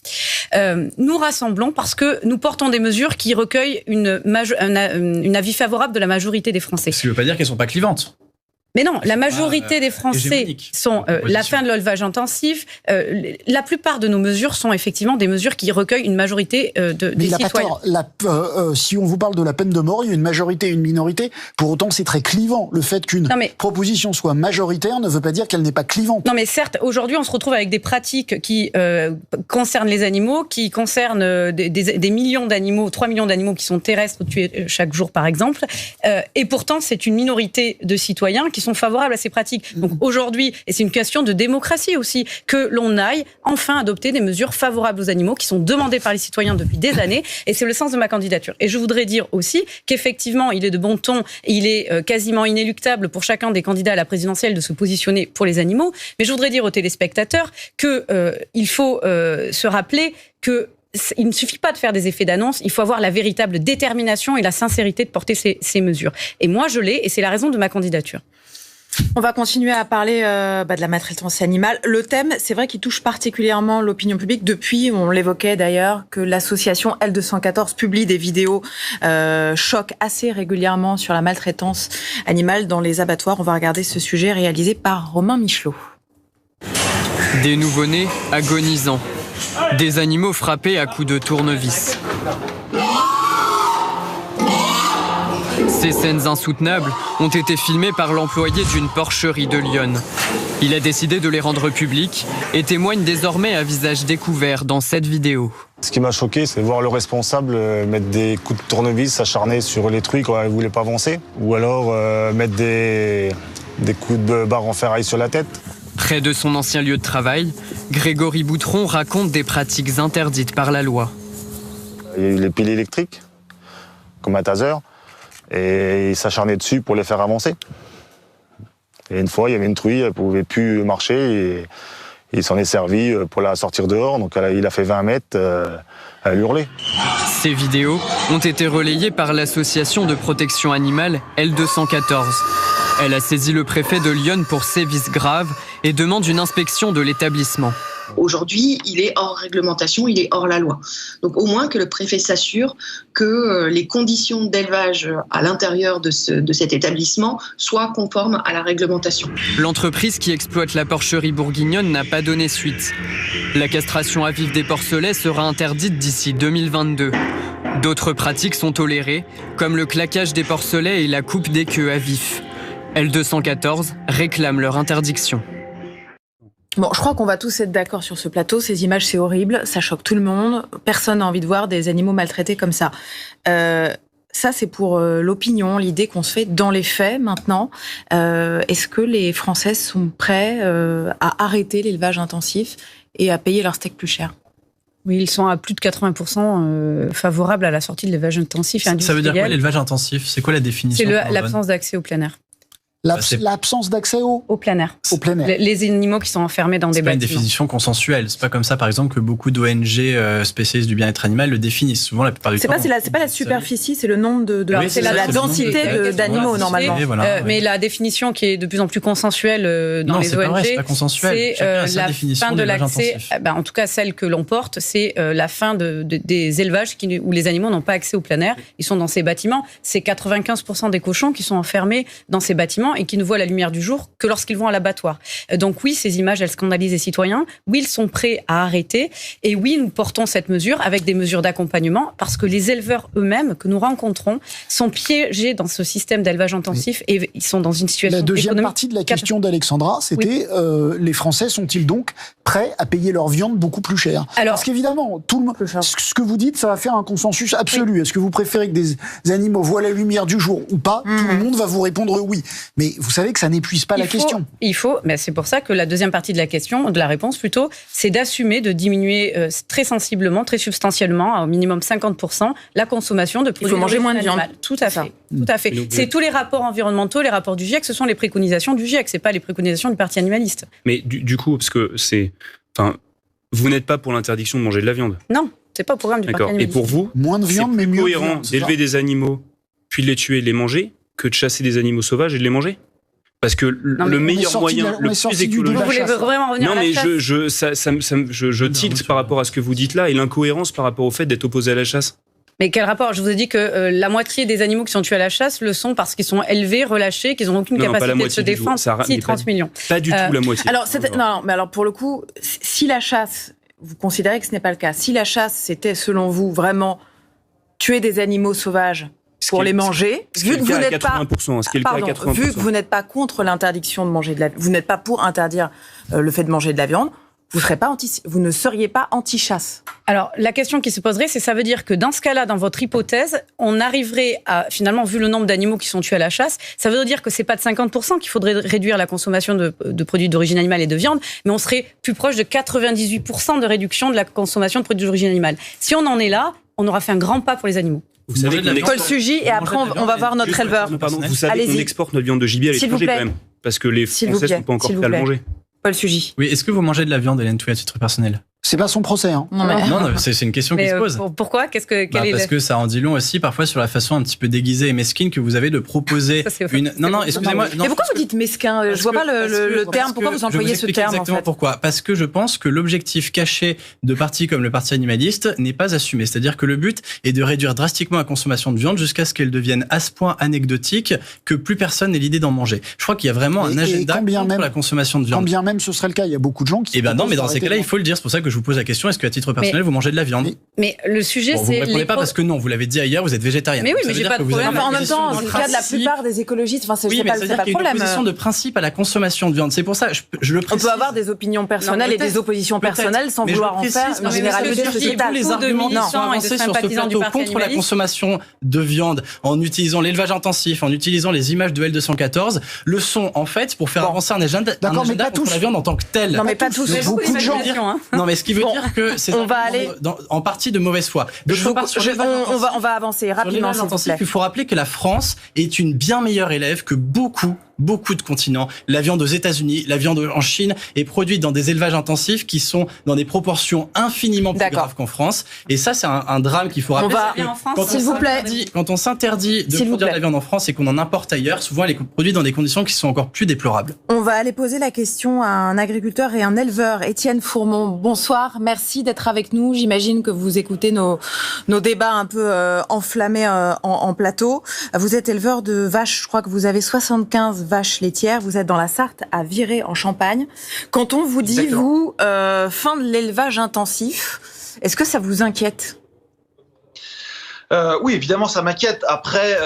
Nous rassemblons parce que nous portons des mesures qui recueillent une avis favorable de la majorité des Français. Ce qui ne veut pas dire qu'elles ne sont pas clivantes. Mais non, la majorité des Français sont la fin de l'élevage intensif. La plupart de nos mesures sont effectivement des mesures qui recueillent une majorité des citoyens. Si on vous parle de la peine de mort, il y a une majorité et une minorité. Pour autant, c'est très clivant. Le fait qu'une proposition soit majoritaire ne veut pas dire qu'elle n'est pas clivante. Non, mais certes, aujourd'hui, on se retrouve avec des pratiques qui concernent les animaux, qui concernent des millions d'animaux, 3 millions d'animaux qui sont terrestres tués chaque jour, par exemple. Et pourtant, c'est une minorité de citoyens qui sont favorables à ces pratiques. Donc aujourd'hui, et c'est une question de démocratie aussi, que l'on aille enfin adopter des mesures favorables aux animaux qui sont demandées par les citoyens depuis des années, et c'est le sens de ma candidature. Et je voudrais dire aussi qu'effectivement, il est de bon ton, il est quasiment inéluctable pour chacun des candidats à la présidentielle de se positionner pour les animaux, mais je voudrais dire aux téléspectateurs qu'il faut se rappeler que il ne suffit pas de faire des effets d'annonce, il faut avoir la véritable détermination et la sincérité de porter ces mesures. Et moi, je l'ai, et c'est la raison de ma candidature. On va continuer à parler de la maltraitance animale. Le thème, c'est vrai qu'il touche particulièrement l'opinion publique. Depuis, on l'évoquait d'ailleurs, que l'association L214 publie des vidéos choc assez régulièrement sur la maltraitance animale dans les abattoirs. On va regarder ce sujet réalisé par Romain Michelot. Des nouveau-nés agonisants. Des animaux frappés à coups de tournevis. Ces scènes insoutenables ont été filmées par l'employé d'une porcherie de Lyon. Il a décidé de les rendre publiques et témoigne désormais à visage découvert dans cette vidéo. Ce qui m'a choqué, c'est de voir le responsable mettre des coups de tournevis, s'acharner sur les truies quand elle ne voulait pas avancer, ou alors mettre des coups de barre en ferraille sur la tête. Près de son ancien lieu de travail, Grégory Boutron raconte des pratiques interdites par la loi. Il y a eu les piles électriques, comme un taser, et il s'acharnait dessus pour les faire avancer. Et une fois, il y avait une truie, elle ne pouvait plus marcher, et il s'en est servi pour la sortir dehors, donc il a fait 20 mètres, elle hurlait. Ces vidéos ont été relayées par l'association de protection animale L214. Elle a saisi le préfet de Lyon pour sévices graves et demande une inspection de l'établissement. Aujourd'hui, il est hors réglementation, il est hors la loi. Donc au moins que le préfet s'assure que les conditions d'élevage à l'intérieur de cet établissement soient conformes à la réglementation. L'entreprise qui exploite la porcherie bourguignonne n'a pas donné suite. La castration à vif des porcelets sera interdite d'ici 2022. D'autres pratiques sont tolérées, comme le claquage des porcelets et la coupe des queues à vif. L214 réclame leur interdiction. Bon, je crois qu'on va tous être d'accord sur ce plateau. Ces images, c'est horrible, ça choque tout le monde. Personne n'a envie de voir des animaux maltraités comme ça. Ça, c'est pour l'opinion, l'idée qu'on se fait dans les faits maintenant. Est-ce que les Français sont prêts à arrêter l'élevage intensif et à payer leur steak plus cher ? Oui, ils sont à plus de 80% favorables à la sortie de l'élevage intensif. Ça veut dire quoi l'élevage intensif ? C'est quoi la définition ? C'est l'absence d'accès au plein air. L'absence d'accès au plein air. Au plein air. Les animaux qui sont enfermés dans des bâtiments. C'est pas une définition consensuelle. C'est pas comme ça, par exemple, que beaucoup d'ONG spécialistes du bien-être animal le définissent. Souvent, la plupart du temps. C'est pas la superficie, c'est le nombre c'est la densité d'animaux, normalement. Mais la définition qui est de plus en plus consensuelle dans les ONG, c'est pas consensuel. C'est la fin de l'accès. En tout cas, celle que l'on porte, c'est la fin des élevages où les animaux n'ont pas accès au plein air. Ils sont dans ces bâtiments. C'est 95% des cochons qui sont enfermés dans ces bâtiments et qui ne voient la lumière du jour que lorsqu'ils vont à l'abattoir. Donc oui, ces images, elles scandalisent les citoyens. Oui, ils sont prêts à arrêter. Et oui, nous portons cette mesure avec des mesures d'accompagnement parce que les éleveurs eux-mêmes que nous rencontrons sont piégés dans ce système d'élevage intensif et ils sont dans une situation économique. La deuxième partie de la question d'Alexandra, c'était les Français sont-ils donc prêts à payer leur viande beaucoup plus cher ? Parce qu'évidemment, tout le monde, ce que vous dites, ça va faire un consensus absolu. Oui. Est-ce que vous préférez que des animaux voient la lumière du jour ou pas ? Tout le monde va vous répondre oui. Mais vous savez que ça n'épuise pas la question. Mais c'est pour ça que la deuxième partie de la question, de la réponse plutôt, c'est d'assumer de diminuer très sensiblement, très substantiellement, au minimum 50%, la consommation de produits. Il faut manger moins de viande. Tout à fait. Tout à fait. C'est tous les rapports environnementaux, les rapports du GIEC, ce sont les préconisations du GIEC, c'est pas les préconisations du Parti animaliste. Mais du coup, parce que vous n'êtes pas pour l'interdiction de manger de la viande. Non, c'est pas au programme du Parti animaliste. Et pour vous, moins de viande, mais mieux. C'est cohérent d'élever des animaux, puis de les tuer et de les manger, que de chasser des animaux sauvages et de les manger. Parce que le meilleur moyen, le plus écologique. Vous voulez vraiment revenir à la chasse ? Je tilte par rapport à ce que vous dites là et l'incohérence par rapport au fait d'être opposé à la chasse. Mais quel rapport ? Je vous ai dit que la moitié des animaux qui sont tués à la chasse le sont parce qu'ils sont élevés, relâchés, qu'ils n'ont aucune capacité de se défendre. Si, 30 millions. Pas du tout la moitié. Alors pour le coup, si la chasse, vous considérez que ce n'est pas le cas, si la chasse c'était selon vous vraiment tuer des animaux sauvages pour les manger, vu que vous n'êtes pas, vu que vous n'êtes pas contre l'interdiction de manger de la viande, vous n'êtes pas pour interdire le fait de manger de la viande, vous ne seriez pas anti-chasse. Alors, la question qui se poserait, ça veut dire que dans ce cas-là, dans votre hypothèse, on arriverait à, finalement, vu le nombre d'animaux qui sont tués à la chasse, ça veut dire que c'est pas de 50% qu'il faudrait réduire la consommation de produits d'origine animale et de viande, mais on serait plus proche de 98% de réduction de la consommation de produits d'origine animale. Si on en est là, on aura fait un grand pas pour les animaux. Vous savez Paul Sugy, et après on va voir notre éleveur. Vous savez qu'on exporte notre viande de gibier à l'étranger quand même, parce que les Français sont pas encore prêts à le manger. Paul Sugy. Oui, est-ce que vous mangez de la viande, Hélène Touy, à titre personnel ? C'est pas son procès. Hein. Non, c'est une question qui se pose. Pourquoi ? Parce que ça en dit long aussi parfois sur la façon un petit peu déguisée et mesquine que vous avez de proposer une. Non, excusez-moi. Mais pourquoi vous dites mesquin ? Je vois pas le terme. Pourquoi vous employez ce terme ? Exactement pourquoi ? Parce que je pense que l'objectif caché de partis comme le Parti animaliste n'est pas assumé. C'est-à-dire que le but est de réduire drastiquement la consommation de viande jusqu'à ce qu'elle devienne à ce point anecdotique que plus personne n'ait l'idée d'en manger. Je crois qu'il y a vraiment un agenda contre la consommation de viande. Quand bien même ce serait le cas, il y a beaucoup de gens qui. Non, mais dans ces cas-là, il faut le dire. C'est pour ça que je vous pose la question, est-ce qu'à titre personnel, vous mangez de la viande? Mais le sujet, Vous ne répondez pas parce que non, vous l'avez dit ailleurs, vous êtes végétarienne. Mais oui, mais j'ai pas de problème. En même temps, c'est le cas de la plupart des écologistes. Enfin, c'est pas le problème. Il y a une opposition de principe à la consommation de viande. C'est pour ça, je le précise. On peut avoir des opinions personnelles et des oppositions personnelles sans vouloir en faire une généralité sociétale. Les arguments qui sont avancés sur ce plateau contre la consommation de viande, en utilisant l'élevage intensif, en utilisant les images de L214, le sont en fait pour faire avancer un agenda contre la viande en tant que tel. Non, mais pas tous. Beaucoup de gens. Non, mais ce qui veut dire que c'est en partie de mauvaise foi. On va avancer rapidement, s'il vous plaît. Il faut rappeler que la France est une bien meilleure élève que beaucoup de continents. La viande aux États-Unis, la viande en Chine est produite dans des élevages intensifs qui sont dans des proportions infiniment plus graves qu'en France. Et ça, c'est un drame qu'il faut rappeler. Quand on s'interdit de produire de la viande en France et qu'on en importe ailleurs, souvent elle est produite dans des conditions qui sont encore plus déplorables. On va aller poser la question à un agriculteur et un éleveur, Étienne Fourmont. Bonsoir, merci d'être avec nous. J'imagine que vous écoutez nos débats un peu enflammés en plateau. Vous êtes éleveur de vaches, je crois que vous avez 75 vaches laitières, vous êtes dans la Sarthe, à Viré en Champagne. Quand on vous dit, vous, fin de l'élevage intensif, est-ce que ça vous inquiète ? Oui, évidemment, ça m'inquiète. Après,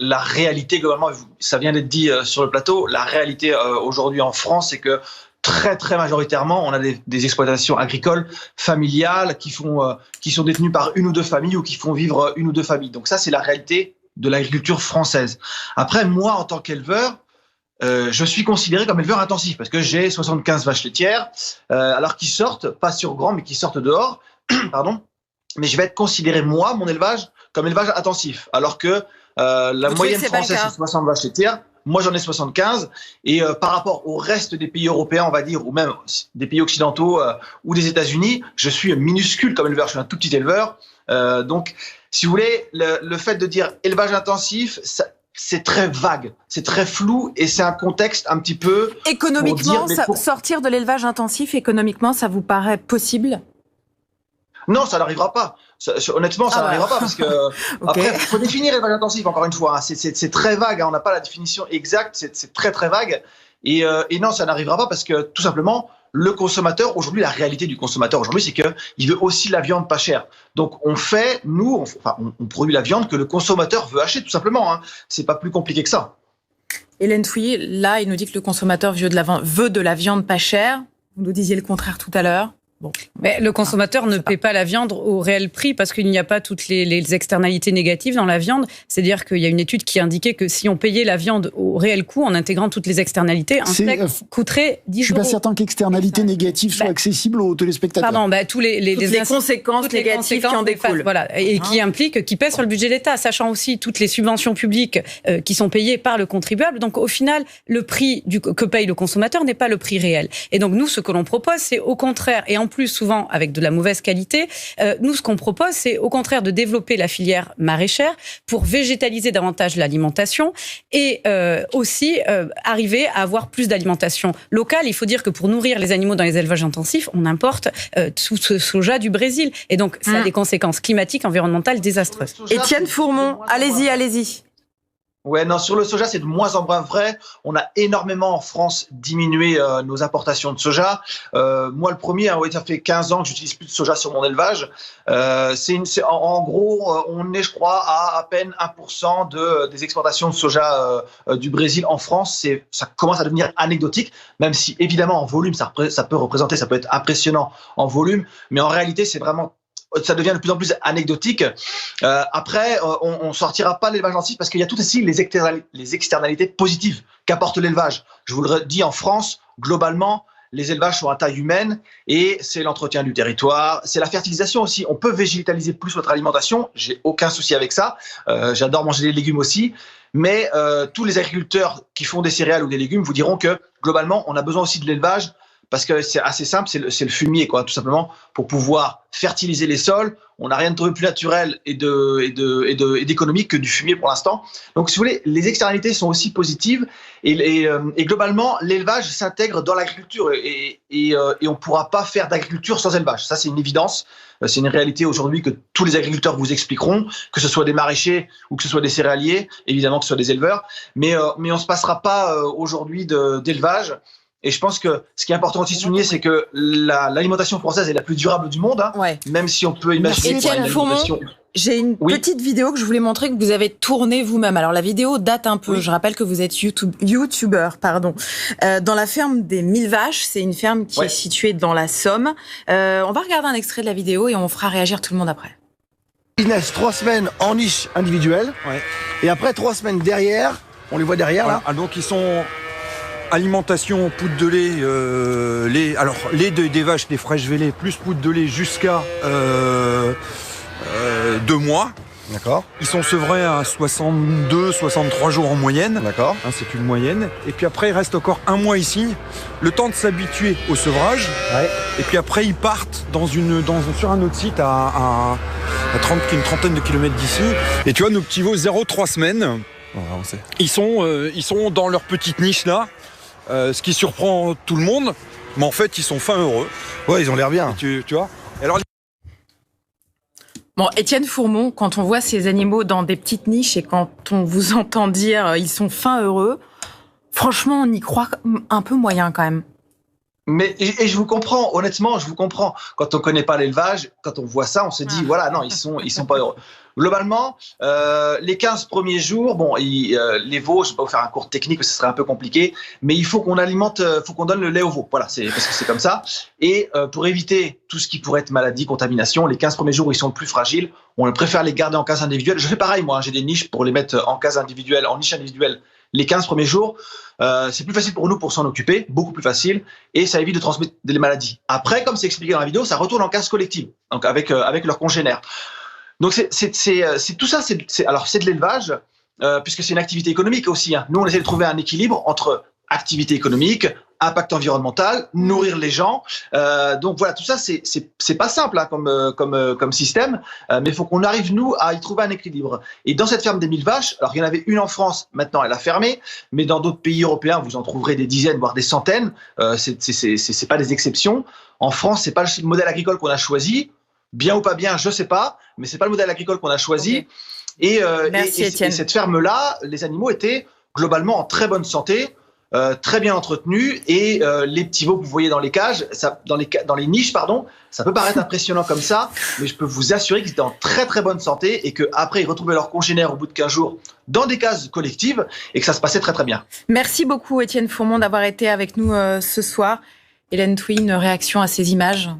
la réalité, globalement, ça vient d'être dit sur le plateau, la réalité aujourd'hui en France, c'est que très très majoritairement, on a des exploitations agricoles familiales qui sont détenues par une ou deux familles ou qui font vivre une ou deux familles. Donc ça, c'est la réalité de l'agriculture française. Après, moi, en tant qu'éleveur, je suis considéré comme éleveur intensif parce que j'ai 75 vaches laitières, alors qui sortent, pas sur grand, mais qui sortent dehors, pardon. Mais je vais être considéré, moi, mon élevage, comme élevage intensif, alors que la moyenne française, c'est 60 vaches laitières. Moi, j'en ai 75. Et par rapport au reste des pays européens, on va dire, ou même des pays occidentaux ou des États-Unis, je suis minuscule comme éleveur. Je suis un tout petit éleveur. Donc, si vous voulez, le fait de dire élevage intensif, c'est très vague, c'est très flou et c'est un contexte un petit peu... Économiquement, sortir de l'élevage intensif, économiquement, ça vous paraît possible ? Non, ça n'arrivera pas. Honnêtement, ça n'arrivera pas parce que après, faut définir l'élevage intensif encore une fois. Hein. C'est très vague. Hein. On n'a pas la définition exacte. C'est très très vague. Et non, ça n'arrivera pas parce que tout simplement, le consommateur aujourd'hui, la réalité du consommateur aujourd'hui, c'est que il veut aussi la viande pas chère. Donc on produit la viande que le consommateur veut acheter tout simplement. Hein. C'est pas plus compliqué que ça. Hélène Fouilly, là, il nous dit que le consommateur veut de la viande pas chère. Vous nous disiez le contraire tout à l'heure. Bon. Mais le consommateur ne paie pas la viande au réel prix parce qu'il n'y a pas toutes les externalités négatives dans la viande. C'est-à-dire qu'il y a une étude qui indiquait que si on payait la viande au réel coût en intégrant toutes les externalités, un steak coûterait 10 euros. Je suis pas certain qu'externalités négatives soient accessibles aux téléspectateurs. Pardon, toutes les conséquences négatives qui en découlent. Voilà, et qui pèsent sur le budget de l'État, sachant aussi toutes les subventions publiques qui sont payées par le contribuable. Donc au final, le prix que paye le consommateur n'est pas le prix réel. Et donc nous, ce que l'on propose, c'est au contraire, et en plus souvent avec de la mauvaise qualité. Nous, ce qu'on propose, c'est au contraire de développer la filière maraîchère pour végétaliser davantage l'alimentation et aussi arriver à avoir plus d'alimentation locale. Il faut dire que pour nourrir les animaux dans les élevages intensifs, on importe tout ce soja du Brésil. Et donc, ça a des conséquences climatiques, environnementales désastreuses. Étienne Fourmont, allez-y. Ouais, non, sur le soja, c'est de moins en moins vrai. On a énormément en France diminué nos importations de soja. Moi, le premier, ça fait 15 ans que j'utilise plus de soja sur mon élevage. En gros, on est, je crois, à peine 1% des exportations de soja du Brésil en France. Ça commence à devenir anecdotique, même si, évidemment, en volume, ça peut être impressionnant en volume, mais en réalité, ça devient de plus en plus anecdotique. Après, on sortira pas de l'élevage intensif parce qu'il y a tout aussi les externalités positives qu'apporte l'élevage. Je vous le dis, en France, globalement, les élevages sont à taille humaine et c'est l'entretien du territoire, c'est la fertilisation aussi. On peut végétaliser plus notre alimentation, j'ai aucun souci avec ça. J'adore manger des légumes aussi. Mais tous les agriculteurs qui font des céréales ou des légumes vous diront que globalement, on a besoin aussi de l'élevage. Parce que c'est assez simple, c'est le fumier, quoi, tout simplement, pour pouvoir fertiliser les sols. On n'a rien de plus naturel et d'économique que du fumier pour l'instant. Donc, si vous voulez, les externalités sont aussi positives et globalement, l'élevage s'intègre dans l'agriculture et on ne pourra pas faire d'agriculture sans élevage. Ça, c'est une évidence. C'est une réalité aujourd'hui que tous les agriculteurs vous expliqueront, que ce soit des maraîchers ou que ce soit des céréaliers, évidemment que ce soit des éleveurs. Mais on ne se passera pas aujourd'hui d'élevage. Et je pense que ce qui est important aussi de souligner, c'est que l'alimentation française est la plus durable du monde, hein, même si on peut imaginer Étienne une alimentation... J'ai une petite vidéo que je voulais montrer que vous avez tournée vous-même. Alors la vidéo date un peu. Je rappelle que vous êtes youtubeur, dans la ferme des 1000 vaches. C'est une ferme qui est située dans la Somme. On va regarder un extrait de la vidéo et on fera réagir tout le monde après. Ils naissent 3 semaines en niche individuelle. Et après 3 semaines derrière, on les voit derrière là. Donc ils sont alimentation, poudre de lait, lait des vaches, des fraîches vélées, plus poudre de lait jusqu'à 2 mois. D'accord. Ils sont sevrés à 62-63 jours en moyenne. D'accord. C'est une moyenne. Et puis après, il reste encore 1 mois ici. Le temps de s'habituer au sevrage. Et puis après, ils partent sur un autre site à une trentaine de kilomètres d'ici. Et tu vois, nos petits veaux 0-3 semaines, ils sont dans leur petite niche là. Ce qui surprend tout le monde. Mais en fait, ils sont fin heureux. Ouais, ils ont l'air bien. Tu vois. Alors, Bon, Étienne Fourmont, quand on voit ces animaux dans des petites niches et quand on vous entend dire ils sont fins heureux, franchement, on y croit un peu moyen quand même. Mais et je vous comprends, honnêtement, je vous comprends. Quand on connaît pas l'élevage, quand on voit ça, on se dit voilà, non, ils sont pas heureux. Globalement, les 15 premiers jours, les veaux, je vais pas vous faire un cours technique, parce que ce serait un peu compliqué, mais il faut qu'on alimente, faut qu'on donne le lait aux veaux. Voilà, parce que c'est comme ça. Et pour éviter tout ce qui pourrait être maladie, contamination, les 15 premiers jours où ils sont le plus fragiles, on préfère les garder en case individuelle. Je fais pareil, moi, j'ai des niches pour les mettre en case individuelle, en niche individuelle. Les 15 premiers jours, c'est plus facile pour nous pour s'en occuper, beaucoup plus facile, et ça évite de transmettre des maladies. Après, comme c'est expliqué dans la vidéo, ça retourne en case collective, donc avec leurs congénères. Donc c'est tout ça, c'est de l'élevage, puisque c'est une activité économique aussi. Hein. Nous, on essaie de trouver un équilibre entre activité économique, impact environnemental, nourrir les gens. Donc voilà, tout ça, c'est pas simple hein, comme système, mais il faut qu'on arrive, nous, à y trouver un équilibre. Et dans cette ferme des 1000 vaches, alors il y en avait une en France, maintenant elle a fermé, mais dans d'autres pays européens, vous en trouverez des dizaines, voire des centaines. C'est pas des exceptions. En France, c'est pas le modèle agricole qu'on a choisi. Bien ou pas bien, je sais pas, mais c'est pas le modèle agricole qu'on a choisi. Okay. Et cette ferme-là, les animaux étaient globalement en très bonne santé, très bien entretenus, et les petits veaux que vous voyez dans les cages, dans les niches, ça peut paraître impressionnant comme ça, mais je peux vous assurer qu'ils étaient en très très bonne santé et qu'après ils retrouvaient leurs congénères au bout de 15 jours dans des cases collectives et que ça se passait très très bien. Merci beaucoup Étienne Fourmont d'avoir été avec nous ce soir. Hélène Touy, une réaction à ces images ?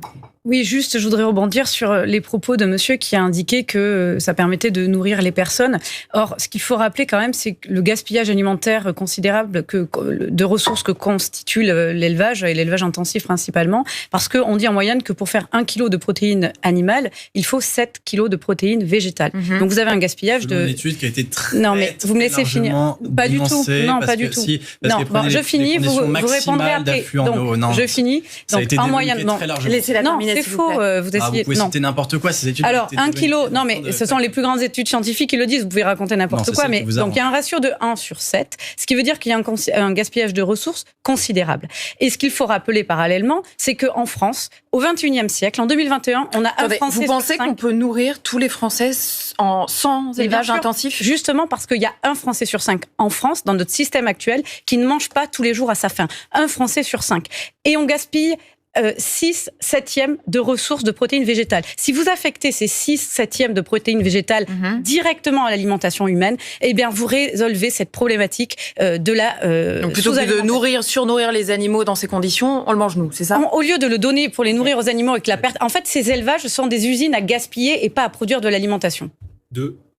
Oui, juste, je voudrais rebondir sur les propos de monsieur qui a indiqué que ça permettait de nourrir les personnes. Or, ce qu'il faut rappeler quand même, c'est que le gaspillage alimentaire considérable de ressources que constitue l'élevage, et l'élevage intensif principalement, parce qu'on dit en moyenne que pour faire 1 kilo de protéines animales, il faut 7 kilos de protéines végétales. Mm-hmm. Donc vous avez un gaspillage de... Une étude qui a été très... Non, mais vous me laissez finir. Pas du tout. Non, pas du tout. Non, bon, je finis, vous répondrez après. Donc, je finis. Donc, en moyenne, non. Laissez la terminer. C'est faux, vous essayez. Vous pouvez citer n'importe quoi, ces études. Alors, 1 kilo, non, mais ce sont les plus grandes études scientifiques qui le disent, vous pouvez raconter n'importe quoi, mais donc il y a un ratio de 1 sur 7, ce qui veut dire qu'il y a un gaspillage de ressources considérable. Et ce qu'il faut rappeler parallèlement, c'est qu'en France, au XXIe siècle, en 2021, on a un Français. Vous pensez qu'on peut nourrir tous les Français sans élevage intensif ? Justement parce qu'il y a un Français sur 5 en France, dans notre système actuel, qui ne mange pas tous les jours à sa faim. Un Français sur 5. Et on gaspille 6/7 de ressources de protéines végétales. Si vous affectez ces 6/7 de protéines végétales directement à l'alimentation humaine, eh bien vous résolvez cette problématique de la donc plutôt que de surnourrir les animaux dans ces conditions, on le mange nous, c'est ça ? Au lieu de le donner pour les nourrir aux animaux avec la perte, en fait ces élevages sont des usines à gaspiller et pas à produire de l'alimentation.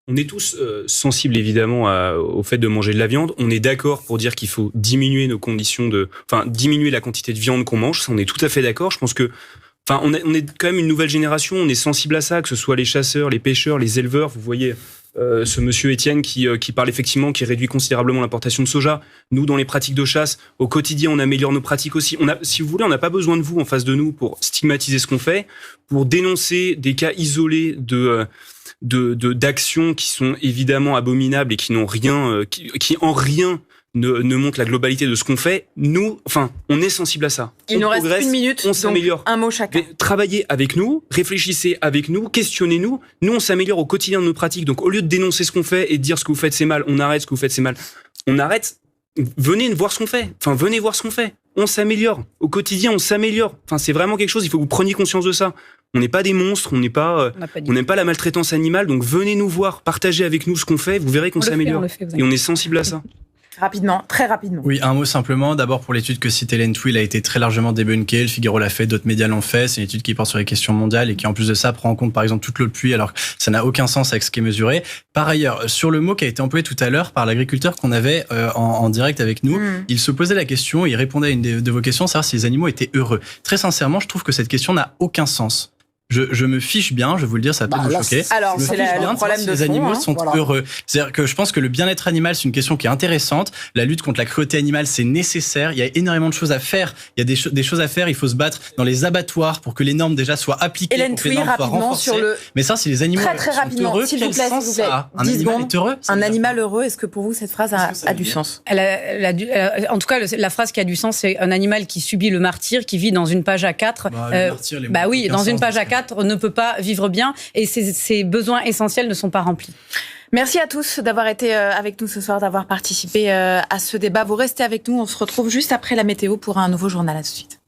On est tous sensibles évidemment au fait de manger de la viande. On est d'accord pour dire qu'il faut diminuer diminuer la quantité de viande qu'on mange. Ça, on est tout à fait d'accord. Je pense que, on est quand même une nouvelle génération. On est sensible à ça, que ce soit les chasseurs, les pêcheurs, les éleveurs. Vous voyez ce monsieur Étienne qui parle effectivement, qui réduit considérablement l'importation de soja. Nous, dans les pratiques de chasse, au quotidien, on améliore nos pratiques aussi. Si vous voulez, on n'a pas besoin de vous en face de nous pour stigmatiser ce qu'on fait, pour dénoncer des cas isolés d'actions qui sont évidemment abominables et qui n'ont rien, qui en rien ne montrent la globalité de ce qu'on fait. Nous, on est sensible à ça. Il nous reste 1 minute, on s'améliore. Un mot chacun. Mais travaillez avec nous, réfléchissez avec nous, questionnez-nous. Nous, on s'améliore au quotidien de nos pratiques. Donc, au lieu de dénoncer ce qu'on fait et de dire ce que vous faites c'est mal, on arrête, ce que vous faites c'est mal. On arrête. Venez voir ce qu'on fait. Venez voir ce qu'on fait. on s'améliore. Au quotidien, on s'améliore. Enfin, c'est vraiment quelque chose, il faut que vous preniez conscience de ça. On n'est pas des monstres, on n'aime pas la maltraitance animale, donc venez nous voir, partagez avec nous ce qu'on fait, vous verrez qu'on s'améliore. Et on est sensible à ça. Rapidement, très rapidement. Oui, un mot simplement. D'abord, pour l'étude que cite Hélène Touil, a été très largement débunkée. Le Figaro l'a fait, d'autres médias l'ont fait. C'est une étude qui porte sur les questions mondiales et qui, en plus de ça, prend en compte, par exemple, toute l'eau de pluie, alors que ça n'a aucun sens avec ce qui est mesuré. Par ailleurs, sur le mot qui a été employé tout à l'heure par l'agriculteur qu'on avait en direct avec nous, il se posait la question, il répondait à une de vos questions, savoir si les animaux étaient heureux. Très sincèrement, je trouve que cette question n'a aucun sens. Je me fiche bien, je vais vous le dire, ça peut vous choquer. Alors, c'est le problème de les fond, animaux sont voilà. heureux. C'est-à-dire que je pense que le bien-être animal, c'est une question qui est intéressante. La lutte contre la cruauté animale, c'est nécessaire. Il y a énormément de choses à faire. Il y a des choses à faire. Il faut se battre dans les abattoirs pour que les normes déjà soient appliquées, Hélène pour que les normes soient renforcées. Sur le... Mais ça, si les animaux très sont heureux, s'il vous quel plaît, sens ça a ? Un animal est heureux. Un animal heureux, est-ce que pour vous, cette phrase a du sens ? En tout cas, la phrase qui a du sens, c'est un animal qui subit le martyre, qui vit dans une page A4. Oui, dans une page A4, on ne peut pas vivre bien et ses besoins essentiels ne sont pas remplis. Merci à tous d'avoir été avec nous ce soir, d'avoir participé à ce débat. Vous restez avec nous, on se retrouve juste après la météo pour un nouveau journal. À tout de suite.